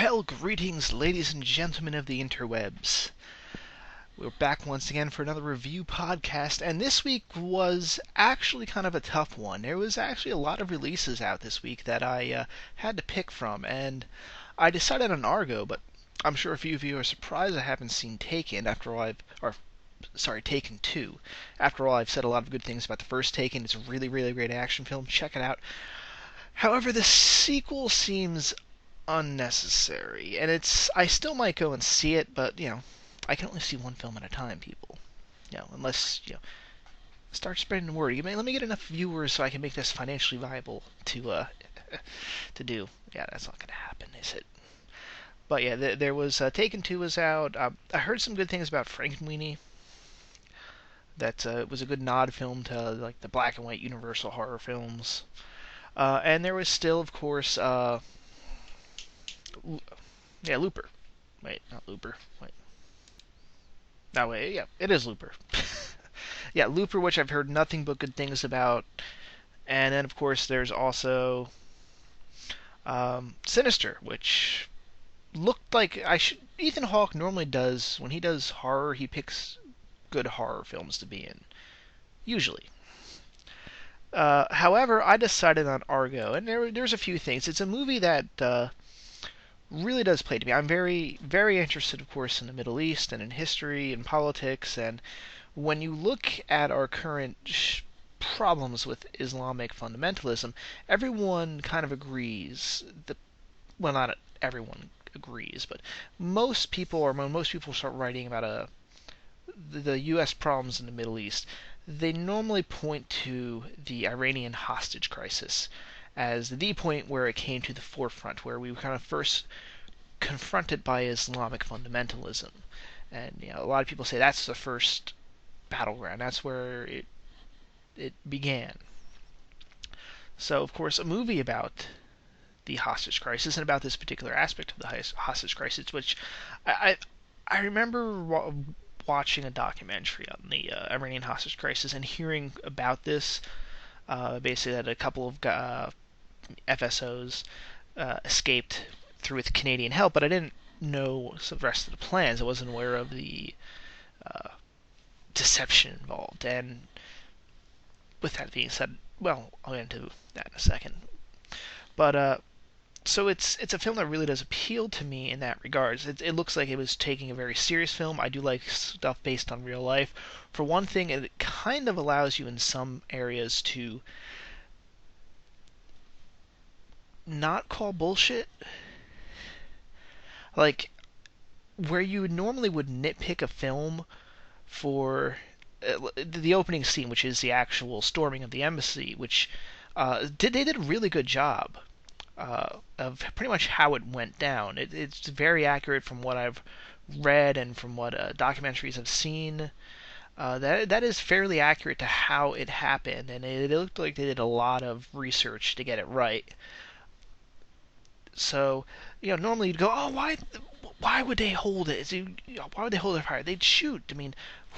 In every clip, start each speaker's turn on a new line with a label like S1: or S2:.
S1: Well, greetings, ladies and gentlemen of the interwebs. We're back once again for another review podcast, and this week was actually kind of a tough one. There was actually a lot of releases out this week that I had to pick from, and I decided on Argo, but I'm sure a few of you are surprised I haven't seen Taken Taken 2. After all, I've said a lot of good things about the first Taken. It's a really, really great action film. Check it out. However, the sequel seems unnecessary, and I still might go and see it, but I can only see one film at a time, people. Unless start spreading the word. Let me get enough viewers so I can make this financially viable to to do. Yeah, that's not gonna happen, is it? But yeah, there was Taken 2 was out. I heard some good things about Frankenweenie. That was a good nod film to like the black and white Universal horror films. And there was still, of course, Looper. Wait, not Looper. Wait. No, wait, yeah, it is Looper. Yeah, Looper, which I've heard nothing but good things about. And then, of course, there's also Sinister, which looked like Ethan Hawke normally does, when he does horror, he picks good horror films to be in. Usually. However, I decided on Argo, and there's a few things. It's a movie that really does play to me. I'm very, very interested, of course, in the Middle East and in history and politics. And when you look at our current problems with Islamic fundamentalism, everyone kind of agrees that, well, not everyone agrees, but most people, or when most people start writing about the U.S. problems in the Middle East, they normally point to the Iranian hostage crisis as the point where it came to the forefront, where we were kind of first confronted by Islamic fundamentalism. And a lot of people say that's the first battleground. That's where it began. So, of course, a movie about the hostage crisis and about this particular aspect of the hostage crisis, which I remember watching a documentary on the Iranian hostage crisis and hearing about this. Basically, that a couple of FSOs escaped through with Canadian help, but I didn't know the rest of the plans. I wasn't aware of the deception involved. And with that being said, well, I'll get into that in a second. But so it's a film that really does appeal to me in that regards. It looks like it was taking a very serious film. I do like stuff based on real life. For one thing, it kind of allows you in some areas to not call bullshit. Like, where you normally would nitpick a film for the opening scene, which is the actual storming of the embassy, which they did a really good job of pretty much how it went down. It's very accurate from what I've read and from what documentaries I've seen. That is fairly accurate to how it happened, and it looked like they did a lot of research to get it right. So, normally you'd go, oh, why would they hold it? Why would they hold their fire? They'd shoot. I mean,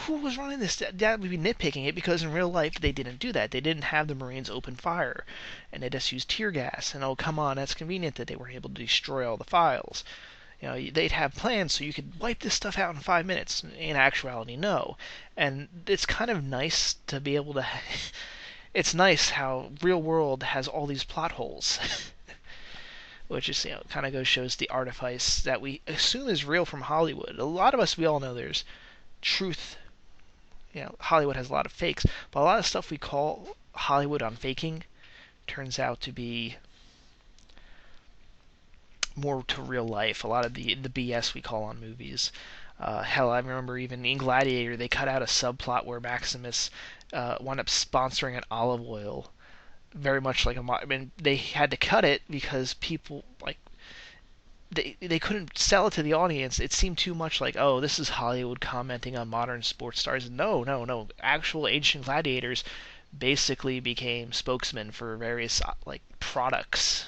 S1: who was running this? That would be nitpicking it, because in real life they didn't do that. They didn't have the Marines open fire, and they just used tear gas. And oh, come on, that's convenient that they were able to destroy all the files. They'd have plans so you could wipe this stuff out in 5 minutes. In actuality, no. And it's kind of nice to be able to. It's nice how real world has all these plot holes. Which is, kind of shows the artifice that we assume is real from Hollywood. A lot of us, we all know there's truth. Hollywood has a lot of fakes, but a lot of stuff we call Hollywood on faking turns out to be more to real life. A lot of the BS we call on movies. Hell, I remember even in Gladiator, they cut out a subplot where Maximus wound up sponsoring an olive oil. Very much like I mean, they had to cut it because people they couldn't sell it to the audience. It seemed too much like, oh, this is Hollywood commenting on modern sports stars. No. Actual ancient gladiators basically became spokesmen for various products.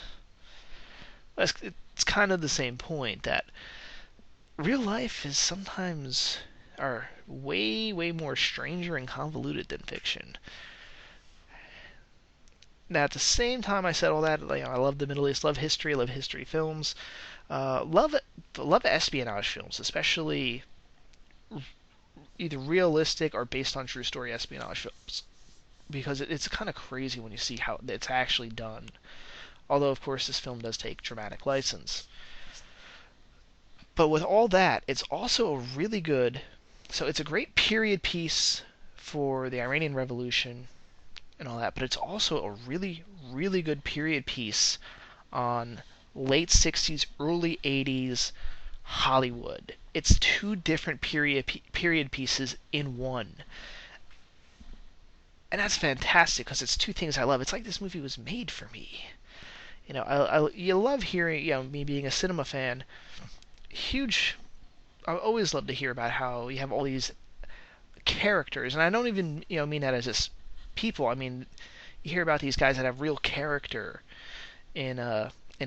S1: It's kind of the same point that real life is sometimes are way more stranger and convoluted than fiction. Now, at the same time, I said all that. I love the Middle East, love history, love history films, love espionage films, especially either realistic or based on true story espionage films, because it's kind of crazy when you see how it's actually done. Although, of course, this film does take dramatic license. But with all that, it's also a really good. So it's a great period piece for the Iranian Revolution and all that, but it's also a really, really good period piece on late 60s, early 80s Hollywood. It's two different period pieces in one. And that's fantastic because it's two things I love. It's like this movie was made for me. You love hearing, me being a cinema fan, huge. I always love to hear about how you have all these characters, and I don't even, mean that as just people. I mean, you hear about these guys that have real character in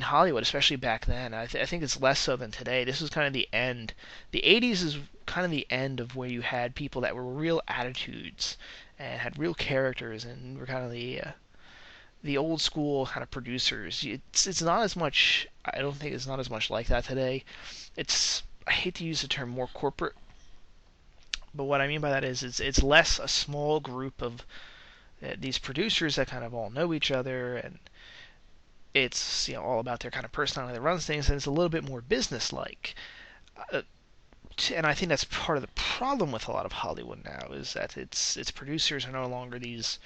S1: Hollywood, especially back then. I think it's less so than today. This was kind of the end. The 80s is kind of the end of where you had people that were real attitudes and had real characters and were kind of the old school kind of producers. It's not as much. I don't think it's not as much like that today. I hate to use the term more corporate, but what I mean by that is it's less a small group of these producers that kind of all know each other, and it's all about their kind of personality that runs things, and it's a little bit more business-like. And I think that's part of the problem with a lot of Hollywood now is that its producers are no longer these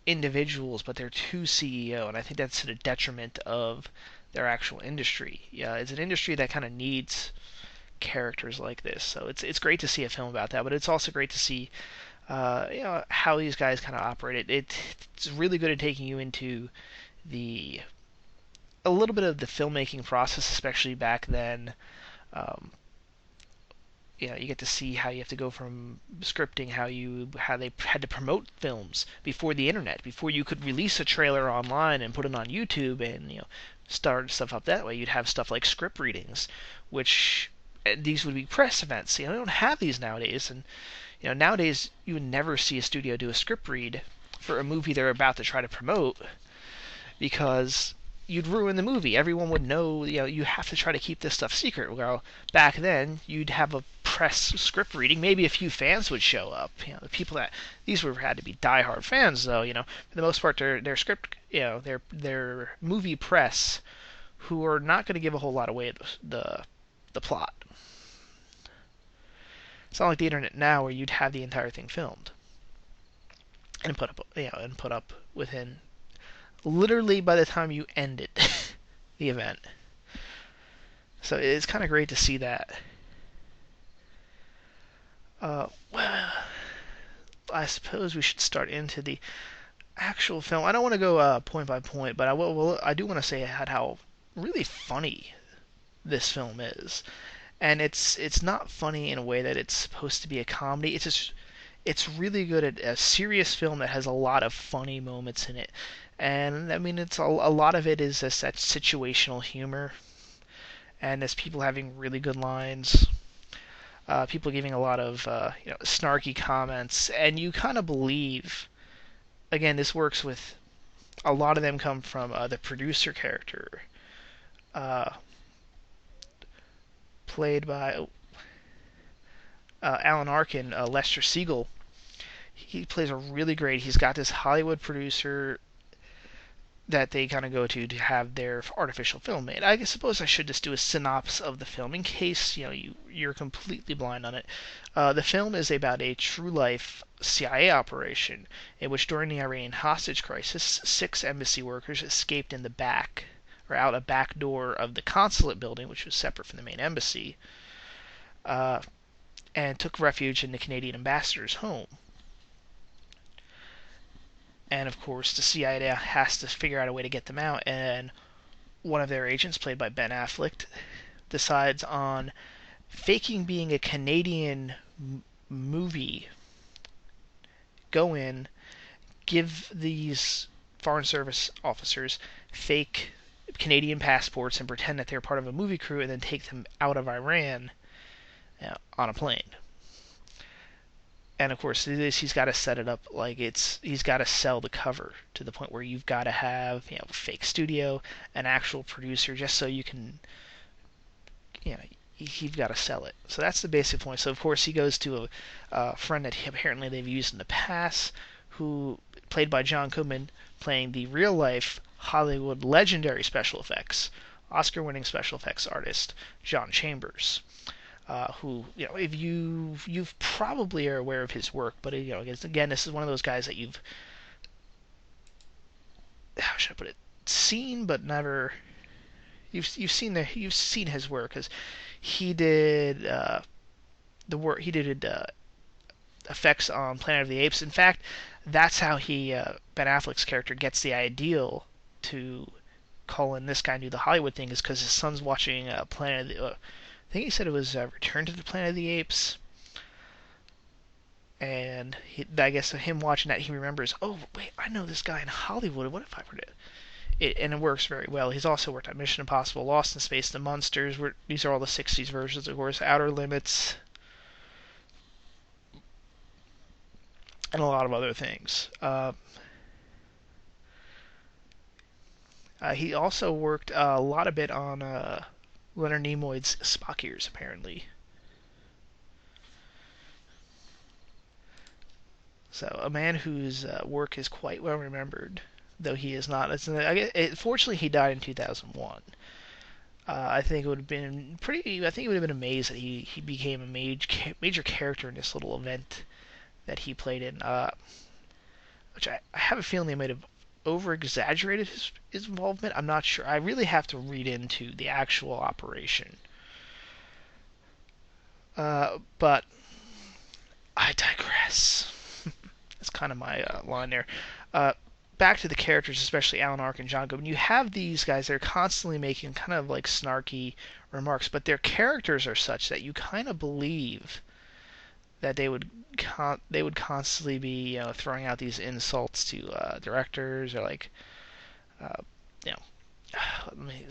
S1: individuals, but they're too CEO, and I think that's to the detriment of their actual industry. Yeah, it's an industry that kind of needs characters like this, so it's great to see a film about that, but it's also great to see how these guys kind of operate. It's really good at taking you into a little bit of the filmmaking process, especially back then. Um, you get to see how you have to go from scripting, how they had to promote films before the internet, before you could release a trailer online and put it on YouTube and start stuff up that way. You'd have stuff like script readings, which these would be press events. They don't have these nowadays, and nowadays you would never see a studio do a script read for a movie they're about to try to promote because you'd ruin the movie. Everyone would know, you have to try to keep this stuff secret. Well, back then, you'd have a press script reading. Maybe a few fans would show up. The people these had to be diehard fans, though. For the most part, their script, their movie press, who are not going to give a whole lot away the plot. It's not like the internet now where you'd have the entire thing filmed and put up within literally by the time you ended the event. So it's kind of great to see that. Well, I suppose we should start into the actual film. I don't want to go point by point, but I do want to say how really funny this film is. And it's not funny in a way that it's supposed to be a comedy. It's really good at a serious film that has a lot of funny moments in it. And I mean, it's a lot of it is just that situational humor, and there's people having really good lines, people giving a lot of snarky comments, and you kind of believe. Again, this works with a lot of them come from the producer character, played by Alan Arkin, Lester Siegel. He plays a really great. He's got this Hollywood producer that they kind of go to have their artificial film made. I suppose I should just do a synopsis of the film in case you're completely blind on it. The film is about a true life CIA operation in which during the Iranian hostage crisis, 6 embassy workers escaped in the back or out a back door of the consulate building, which was separate from the main embassy, and took refuge in the Canadian ambassador's home. And of course, the CIA has to figure out a way to get them out, and one of their agents, played by Ben Affleck, decides on faking being a Canadian movie. Go in, give these Foreign Service officers fake Canadian passports and pretend that they're part of a movie crew, and then take them out of Iran on a plane. And of course, he's got to set it up like he's got to sell the cover to the point where you've got to have a fake studio, an actual producer, just so you can you've got to sell it. So that's the basic point. So of course he goes to a friend that apparently they've used in the past, who played by John Goodman, playing the real life Hollywood legendary special effects, Oscar-winning special effects artist John Chambers. Who, if you've probably are aware of his work, but again, this is one of those guys that how should I put it, seen but never, you've seen his work, because he did the work he did effects on Planet of the Apes. In fact, that's how Ben Affleck's character gets the ideal to call in this guy and do the Hollywood thing, is because his son's watching Planet of the I think he said it was Return to the Planet of the Apes, and I guess him watching that, he remembers, oh wait, I know this guy in Hollywood. What if I were to? And it works very well. He's also worked on Mission Impossible, Lost in Space, The Munsters. These are all the '60s versions, of course. Outer Limits, and a lot of other things. He also worked a lot of bit on Leonard Nimoy's Spock Years, apparently. So a man whose work is quite well remembered, though he is not. Fortunately, he died in 2001. I think it would have been pretty. I think it would have been amazed that he became a major character in this little event that he played in. Which I have a feeling they might have over exaggerated his involvement. I'm not sure. I really have to read into the actual operation. But I digress. That's kind of my line there. Back to the characters, especially Alan Arkin and John Goodman. You have these guys that are constantly making kind of like snarky remarks, but their characters are such that you kind of believe that they would constantly be throwing out these insults to directors, or like you know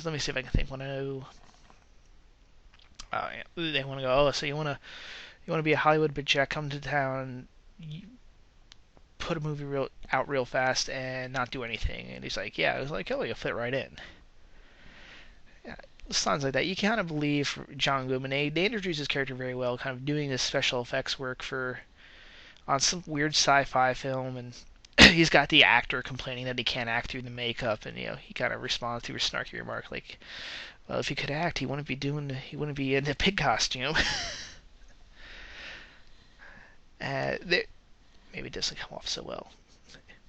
S1: let me see if I can think. They want to go, oh, so you want to be a Hollywood big check, come to town and put a movie out real fast and not do anything. And he's like, yeah. It was like, oh, you'll fit right in. Yeah, signs like that. You kind of believe John Goodman. They introduce his character very well, kind of doing this special effects work on some weird sci-fi film, and he's got the actor complaining that he can't act through the makeup, and he kind of responds to a snarky remark like, well, if he could act, he wouldn't be in a pig costume. Maybe it doesn't come off so well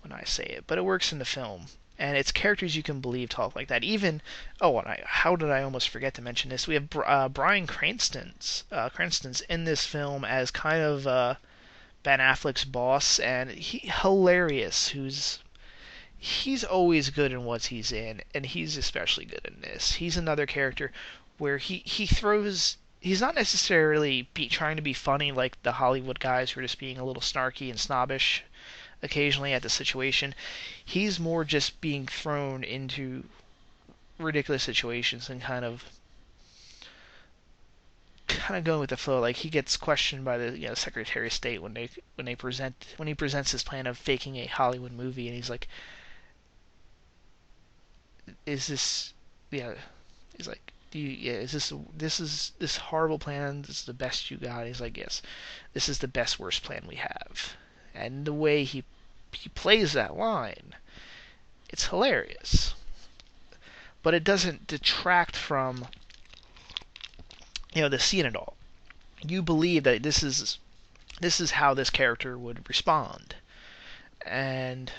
S1: when I say it, but it works in the film. And it's characters you can believe talk like that. Even, how did I almost forget to mention this? We have Bryan Cranston's in this film as kind of Ben Affleck's boss, and hilarious. He's always good in what he's in, and he's especially good in this. He's another character where he's not necessarily trying to be funny like the Hollywood guys who are just being a little snarky and snobbish occasionally at the situation. He's more just being thrown into ridiculous situations and kind of going with the flow. Like, he gets questioned by the Secretary of State when he presents his plan of faking a Hollywood movie, and he's like, is this he's like, is this horrible plan, this is the best you got? He's like, yes, this is the best worst plan we have. And the way he plays that line, it's hilarious. But it doesn't detract from the scene at all. You believe that this is how this character would respond. And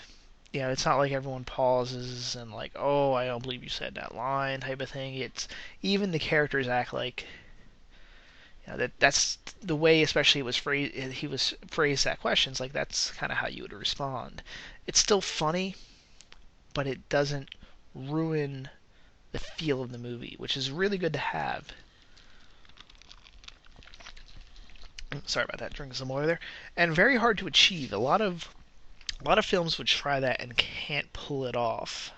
S1: it's not like everyone pauses and like, oh, I don't believe you said that line type of thing. It's even the characters act like that's the way, especially he was phrased that questions, like that's kind of how you would respond. It's still funny, but it doesn't ruin the feel of the movie, which is really good to have. Sorry about that, drinking some water there. And very hard to achieve. A lot of films would try that and can't pull it off.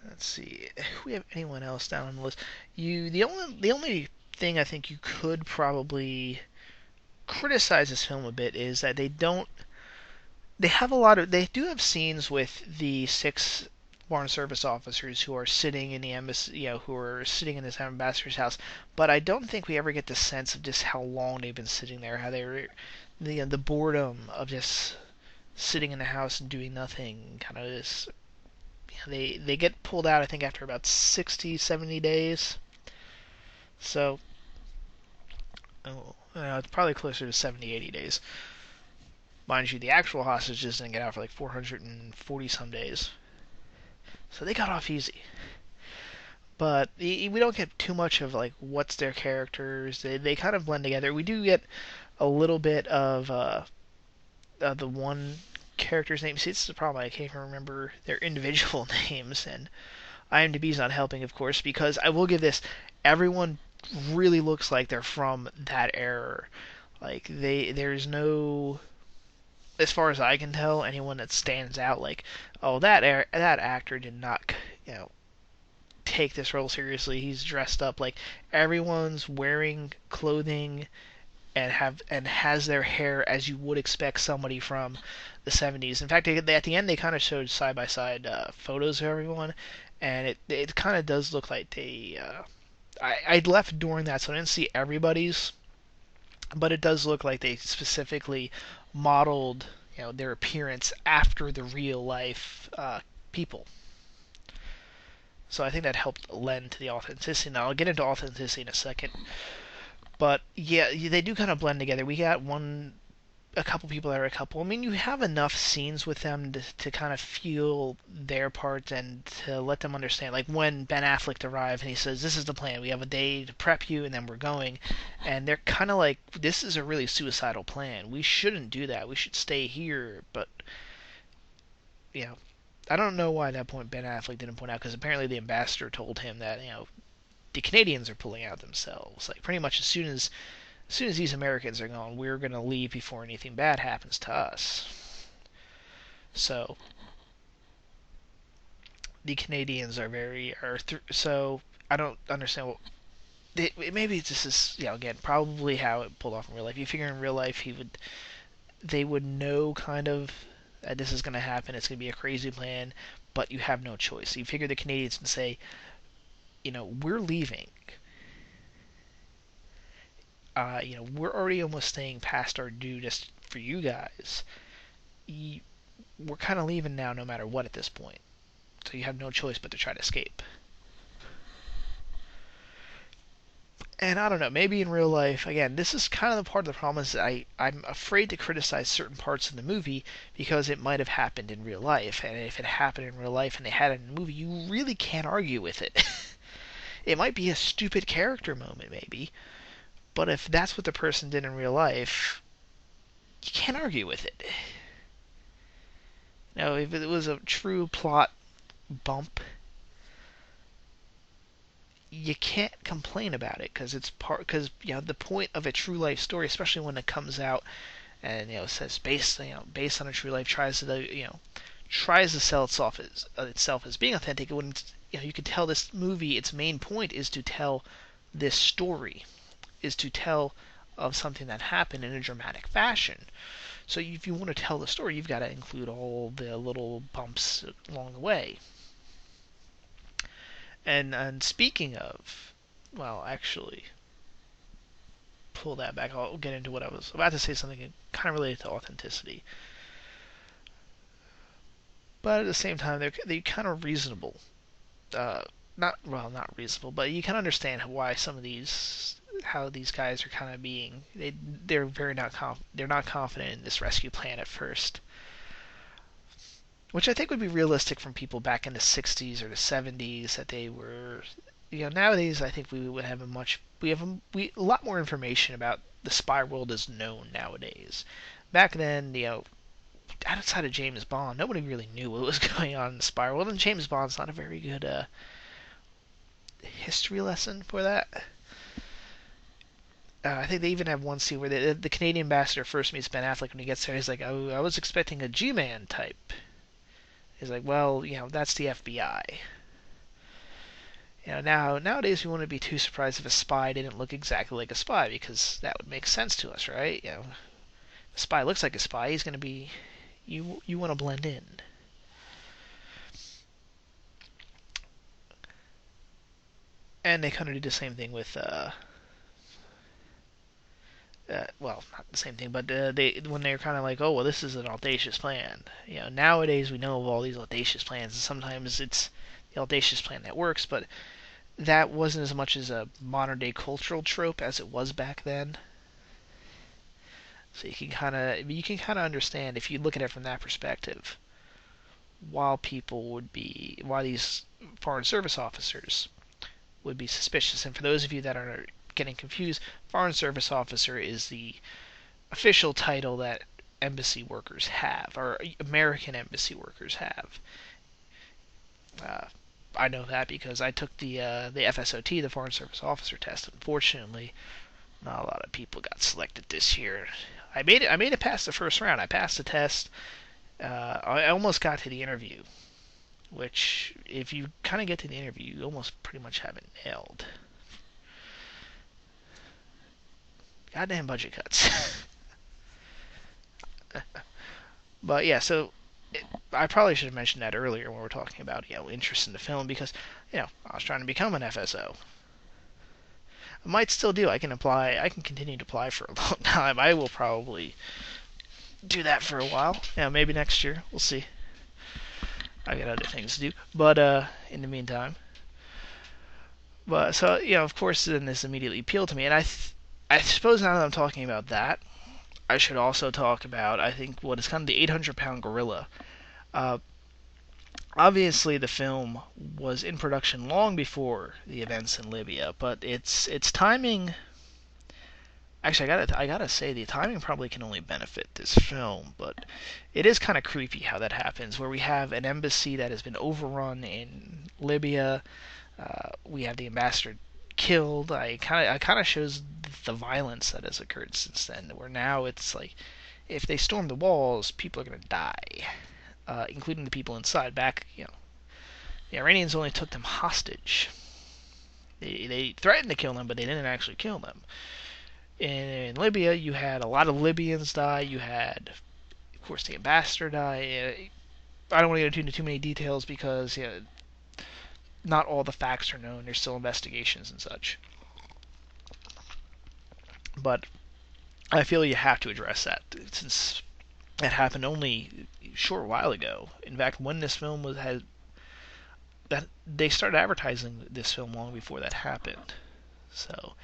S1: Let's see if we have anyone else down on the list. The only thing I think you could probably criticize this film a bit is that they do have scenes with the 6 Foreign Service officers who are sitting in the embassy, who are sitting in this ambassador's house. But I don't think we ever get the sense of just how long they've been sitting there, how they were, the boredom of just sitting in the house and doing nothing. Kind of this, they get pulled out, I think, after about 60, 70 days. So, it's probably closer to 70, 80 days. Mind you, the actual hostages didn't get out for like 440 some days. So they got off easy. But we don't get too much of like what's their characters. They kind of blend together. We do get a little bit of the one character's name. See, it's the problem. I can't even remember their individual names, and IMDb's not helping, of course, because I will give this: everyone really looks like they're from that era. Like there's no, as far as I can tell, anyone that stands out like, oh, that actor did not, take this role seriously. He's dressed up like everyone's wearing clothing and has their hair as you would expect somebody from the 70s. In fact, at the end they kind of showed side by side photos of everyone, and it kind of does look like they. I left during that, so I didn't see everybody's, but it does look like they specifically modeled their appearance after the real life people. So I think that helped lend to the authenticity. Now I'll get into authenticity in a second, but yeah, they do kind of blend together. We got a couple people that are a couple. I mean, you have enough scenes with them to kind of feel their part and to let them understand. Like when Ben Affleck arrived and he says, "This is the plan. We have a day to prep you, and then we're going." And they're kind of like, "This is a really suicidal plan. We shouldn't do that. We should stay here." But I don't know why at that point Ben Affleck didn't point out, because apparently the ambassador told him that the Canadians are pulling out themselves. Like pretty much as soon as these Americans are gone, we're going to leave before anything bad happens to us. So the Canadians so I don't understand what. Maybe this is again probably how it pulled off in real life. You figure in real life they would know kind of that this is going to happen. It's going to be a crazy plan, but you have no choice. So you figure the Canadians can say, we're leaving. We're already almost staying past our due just for you guys. We're kind of leaving now no matter what at this point. So you have no choice but to try to escape. And I don't know, maybe in real life, again, this is kind of the part of the problem is that I'm afraid to criticize certain parts of the movie because it might have happened in real life. And if it happened in real life and they had it in the movie, you really can't argue with it. It might be a stupid character moment, maybe. But if that's what the person did in real life, you can't argue with it. Now, if it was a true plot bump, you can't complain about it because the point of a true life story, especially when it comes out and it says based on a true life, tries to sell itself as being authentic. When you can tell this movie, its main point is to tell this story, is to tell of something that happened in a dramatic fashion. So if you want to tell the story, you've got to include all the little bumps along the way. And speaking of, well, actually, pull that back. I'll get into what I was about to say, something kind of related to authenticity. But at the same time, they're kind of reasonable. Not reasonable, but you can understand why how these guys are kind of being. They're not confident in this rescue plan at first. Which I think would be realistic from people back in the 60s or the 70s, that they were, nowadays I think we would have a lot more information about the spy world is known nowadays. Back then, outside of James Bond, nobody really knew what was going on in the spy world, and James Bond's not a very good history lesson for that. I think they even have one scene where the Canadian ambassador first meets Ben Affleck when he gets there. He's like, "Oh, I was expecting a G-Man type." He's like, "Well, that's the FBI." Nowadays we wouldn't be too surprised if a spy didn't look exactly like a spy, because that would make sense to us, right? If a spy looks like a spy, he's going to be you want to blend in. And they kind of do the same thing with well, not the same thing, but they when they're kind of like, oh well, this is an audacious plan. Nowadays we know of all these audacious plans, and sometimes it's the audacious plan that works, but that wasn't as much as a modern day cultural trope as it was back then. So you can kind of understand, if you look at it from that perspective, why these foreign service officers would be suspicious. And for those of you that are getting confused, foreign service officer is the official title that embassy workers have, or American embassy workers have. Uh, I know that because I took the FSOT, the Foreign Service Officer test. Unfortunately, not a lot of people got selected this year. I made it past the first round. I passed the test. I almost got to the interview, which, if you kind of get to the interview, you almost pretty much have it nailed. Goddamn budget cuts. But yeah, so I probably should have mentioned that earlier when we were talking about interest in the film, because I was trying to become an FSO. I might still do. I can apply. I can continue to apply for a long time. I will probably do that for a while. Maybe next year. We'll see. I got other things to do. But in the meantime, so of course, then this immediately appealed to me, and I suppose now that I'm talking about that, I should also talk about, I think, what is kind of the 800-pound gorilla. Obviously, the film was in production long before the events in Libya, but its timing. Actually, I gotta say, the timing probably can only benefit this film, but it is kind of creepy how that happens, where we have an embassy that has been overrun in Libya. We have the ambassador killed. I kind of shows the violence that has occurred since then, where now it's like, if they storm the walls, people are gonna die, including the people inside. The Iranians only took them hostage. They threatened to kill them, but they didn't actually kill them. In Libya, you had a lot of Libyans die. You had, of course, the ambassador die. I don't want to get into too many details because not all the facts are known. There's still investigations and such. But I feel you have to address that, since it happened only a short while ago. In fact, when this film that they started advertising this film long before that happened. So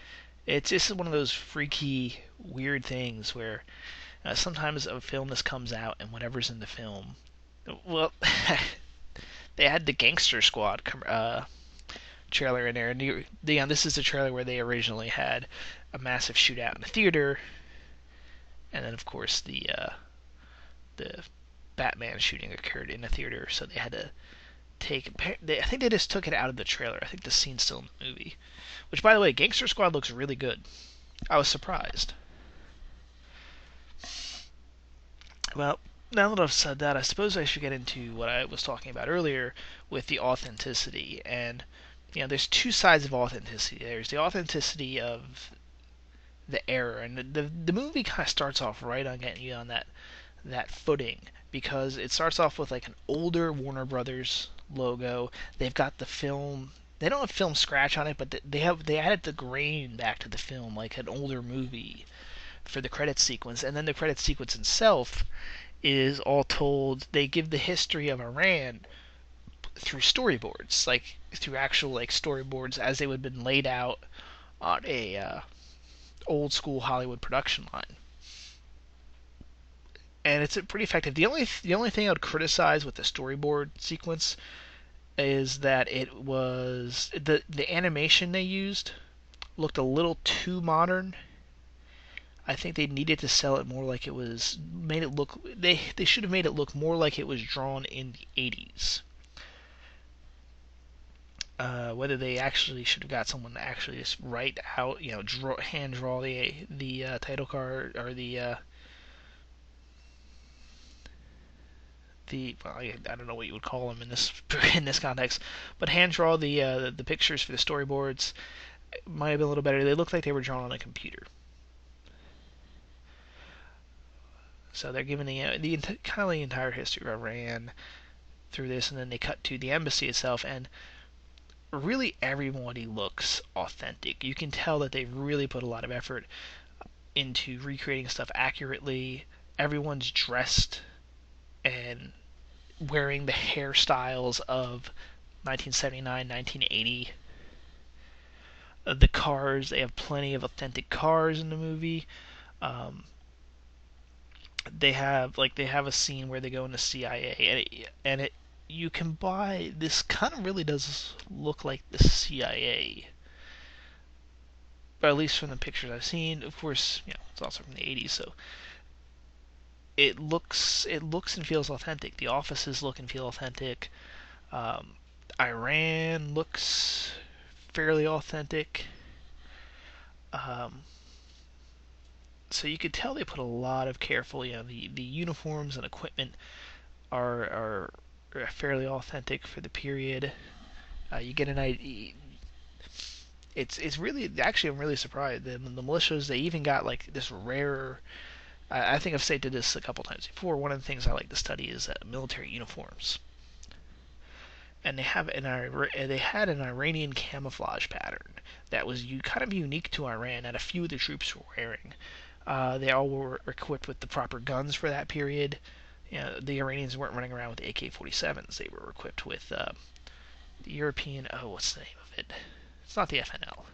S1: it's just one of those freaky, weird things where sometimes a film this comes out, and whatever's in the film, well, they had the Gangster Squad trailer in there, and this is the trailer where they originally had a massive shootout in the theater, and then of course the Batman shooting occurred in the theater, so they had to I think they just took it out of the trailer. I think the scene's still in the movie. Which, by the way, Gangster Squad looks really good. I was surprised. Well, now that I've said that, I suppose I should get into what I was talking about earlier with the authenticity. And, there's two sides of authenticity. There's the authenticity of the era, and the movie kind of starts off right on getting you on that footing, because it starts off with like an older Warner Brothers logo. They've got the film. They don't have film scratch on it, but they added the grain back to the film like an older movie for the credit sequence. And then the credit sequence itself is all told. They give the history of Iran through storyboards, like through actual storyboards as they would have been laid out on a old school Hollywood production line. And it's pretty effective. The only thing I would criticize with the storyboard sequence is that it was the animation they used looked a little too modern. I think they needed to sell it more like it was made it look. They should have made it look more like it was drawn in the 80s. Whether they actually should have got someone to actually just write out, hand draw the title card or the I don't know what you would call them in this in this context, but hand draw the pictures for the storyboards. Might have been a little better. They looked like they were drawn on a computer. So they're giving kind of the entire history of Iran through this, and then they cut to the embassy itself, and really everybody looks authentic. You can tell that they've really put a lot of effort into recreating stuff accurately. Everyone's dressed and wearing the hairstyles of 1979, 1980. The cars, they have plenty of authentic cars in the movie. Um, they have a scene where they go into CIA, and it you can buy this. Kind of really does look like the CIA, but at least from the pictures I've seen. Of course, it's also from the 80s, so it looks and feels authentic. The offices look and feel authentic. Um, Iran looks fairly authentic. Um, so you could tell they put a lot of careful. The uniforms and equipment are fairly authentic for the period. You get an idea. It's really actually I'm really surprised. The militias, they even got like this rare. I think I've stated this a couple times before. One of the things I like to study is military uniforms, and they had an Iranian camouflage pattern that was kind of unique to Iran that a few of the troops were wearing. They all were equipped with the proper guns for that period. The Iranians weren't running around with AK-47s. They were equipped with the European. Oh, what's the name of it? It's not the FNL.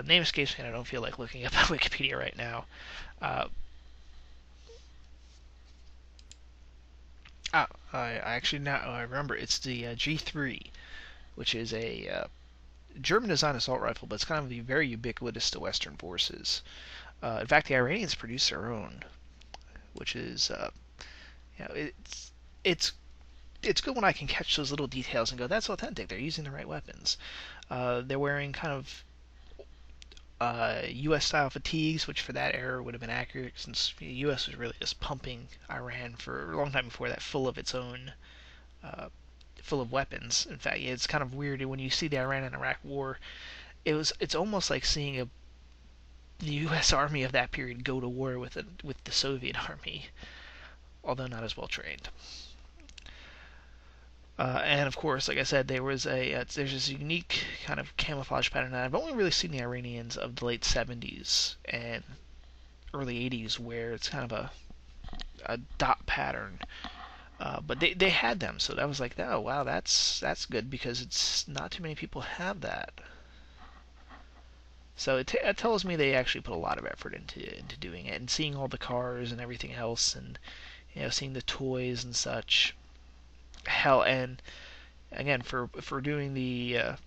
S1: Name escapes me, and I don't feel like looking up on Wikipedia right now. Uh, I actually now I remember it's the G3, which is a German-designed assault rifle, but it's kind of very ubiquitous to Western forces. In fact, the Iranians produce their own, which is it's it's good when I can catch those little details and go, that's authentic. They're using the right weapons. They're wearing kind of U.S. style fatigues, which for that era would have been accurate, since the U.S. was really just pumping Iran for a long time before that, full of its own, full of weapons. In fact, it's kind of weird when you see the Iran and Iraq War. It's almost like seeing the U.S. Army of that period go to war with the Soviet Army, although not as well trained. And of course, like I said, there's this unique kind of camouflage pattern that I've only really seen the Iranians of the late 70s and early 80s, where it's kind of a dot pattern. But they had them, so that was like, oh wow, that's good, because it's not too many people have that. So it tells me they actually put a lot of effort into doing it, and seeing all the cars and everything else, and seeing the toys and such. Hell, and again, for doing the and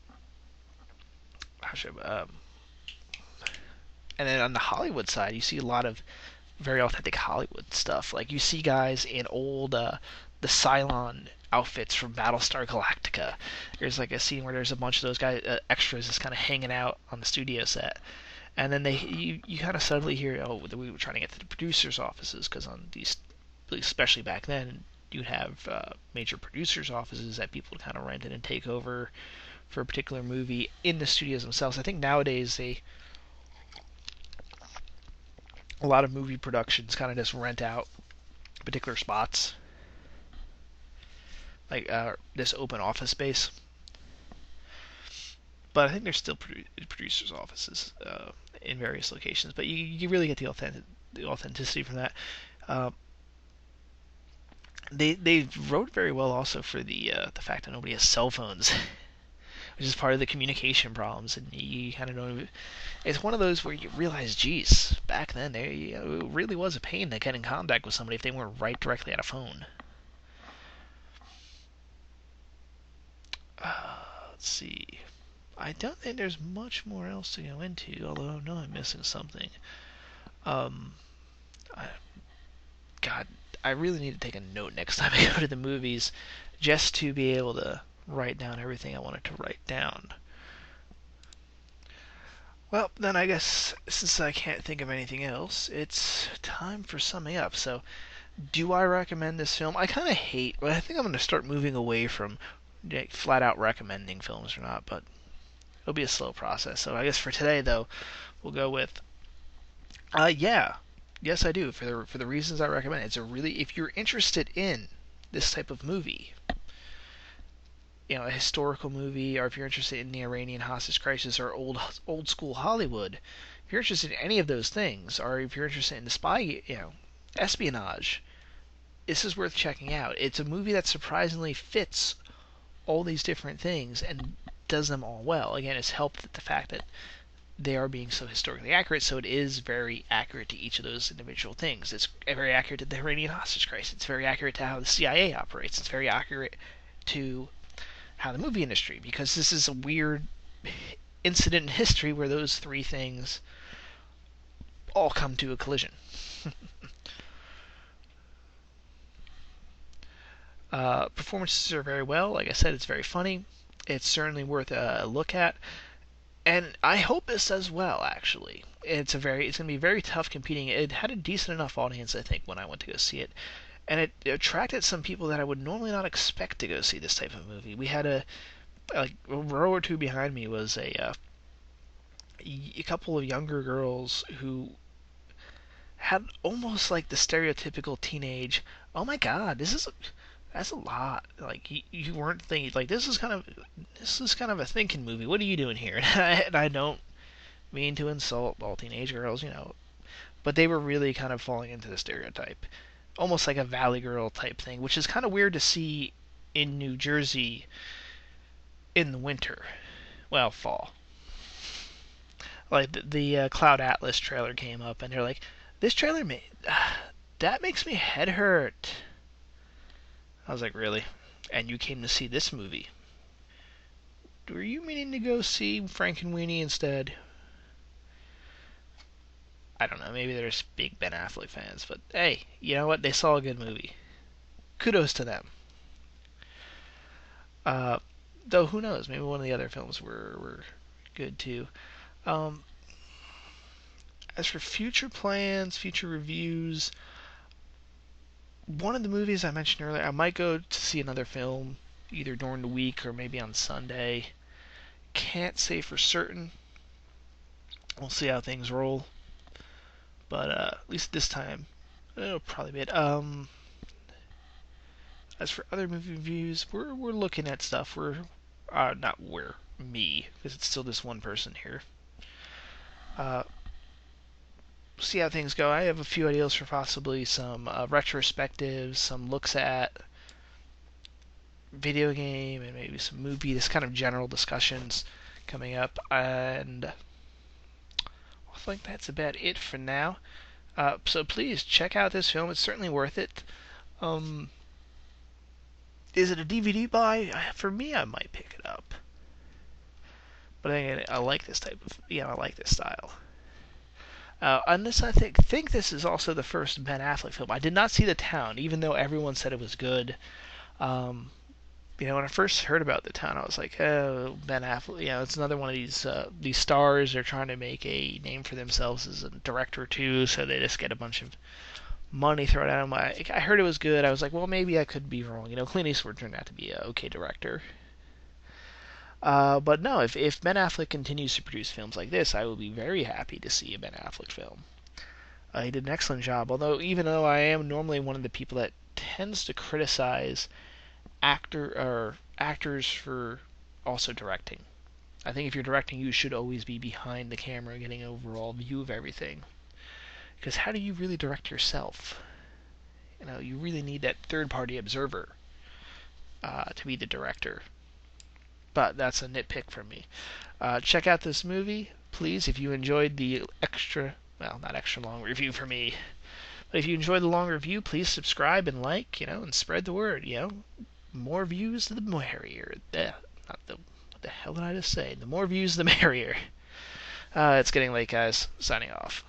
S1: then on the Hollywood side, you see a lot of very authentic Hollywood stuff. Like you see guys in old the Cylon outfits from Battlestar Galactica. There's like a scene where there's a bunch of those guys extras just kind of hanging out on the studio set, and then you kind of suddenly hear, oh, we were trying to get to the producers' offices, because on these, especially back then, you'd have major producers' offices that people kind of rented and take over for a particular movie in the studios themselves. I think nowadays a lot of movie productions kind of just rent out particular spots, like this open office space. But I think there's still producers' offices in various locations. But you really get the authenticity from that. They wrote very well also for the fact that nobody has cell phones, which is part of the communication problems, and you kind of don't. It's one of those where you realize, geez, back then it really was a pain to get in contact with somebody if they weren't right directly at a phone. Let's see. I don't think there's much more else to go into, although I know I'm missing something. Um, I, God, I really need to take a note next time I go to the movies, just to be able to write down everything I wanted to write down. Well, then I guess since I can't think of anything else, it's time for summing up. So, Do I recommend this film? I kind of hate, but I think I'm going to start moving away from flat out recommending films or not, but it'll be a slow process. So I guess for today, though, we'll go with, yeah, yes, I do. For the reasons I recommend it. It's a really, if you're interested in this type of movie, a historical movie, or if you're interested in the Iranian hostage crisis or old school Hollywood, if you're interested in any of those things, or if you're interested in the espionage, this is worth checking out. It's a movie that surprisingly fits all these different things and does them all well. Again, it's helped with the fact that they are being so historically accurate, so it is very accurate to each of those individual things. It's very accurate to the Iranian hostage crisis. It's very accurate to how the CIA operates. It's very accurate to how the movie industry, because this is a weird incident in history where those three things all come to a collision. Performances are very well. Like I said, it's very funny. It's certainly worth a look at, and I hope this does well. Actually, it's going to be very tough competing. It had a decent enough audience, I think, when I went to go see it, and it attracted some people that I would normally not expect to go see this type of movie. We had a row or two behind me was a couple of younger girls who had almost like the stereotypical teenage, oh my god, that's a lot. Like you weren't thinking like this is kind of a thinking movie. What are you doing here? And I don't mean to insult all teenage girls, but they were really kind of falling into the stereotype, almost like a Valley Girl type thing, which is kind of weird to see in New Jersey in the winter. Well, fall. Like the Cloud Atlas trailer came up, and they're like, "This trailer that makes me head hurt." I was like, "Really?" And you came to see this movie? Were you meaning to go see Frankenweenie instead? I don't know. Maybe they're just big Ben Affleck fans, but hey, you know what? They saw a good movie. Kudos to them. Uh, though who knows? Maybe one of the other films were good too. Um, as for future plans, future reviews, one of the movies I mentioned earlier, I might go to see another film either during the week or maybe on Sunday. Can't say for certain. We'll see how things roll. But at least this time, it'll probably be it. As for other movie reviews, we're looking at stuff. Not me, because it's still this one person here. Uh, see how things go. I have a few ideas for possibly some retrospectives, some looks at video game and maybe some movie, this kind of general discussions coming up, and I think that's about it for now. So please check out this film. It's certainly worth it. Is it a DVD buy? For me, I might pick it up. But again, I like this type of, I like this style. Unless I think this is also the first Ben Affleck film. I did not see The Town, even though everyone said it was good. When I first heard about The Town, I was like, oh, Ben Affleck. It's another one of these stars. They're trying to make a name for themselves as a director too, so they just get a bunch of money thrown at them. I heard it was good. I was like, well, maybe I could be wrong. Clint Eastwood turned out to be an okay director. But no, if Ben Affleck continues to produce films like this, I will be very happy to see a Ben Affleck film. He did an excellent job, even though I am normally one of the people that tends to criticize actors for also directing. I think if you're directing, you should always be behind the camera getting an overall view of everything. Because how do you really direct yourself? You really need that third-party observer to be the director. But that's a nitpick from me. Check out this movie, please, if you enjoyed the not extra long review for me. But if you enjoyed the long review, please subscribe and like, and spread the word, More views, the merrier. What the hell did I just say? The more views, the merrier. It's getting late, guys. Signing off.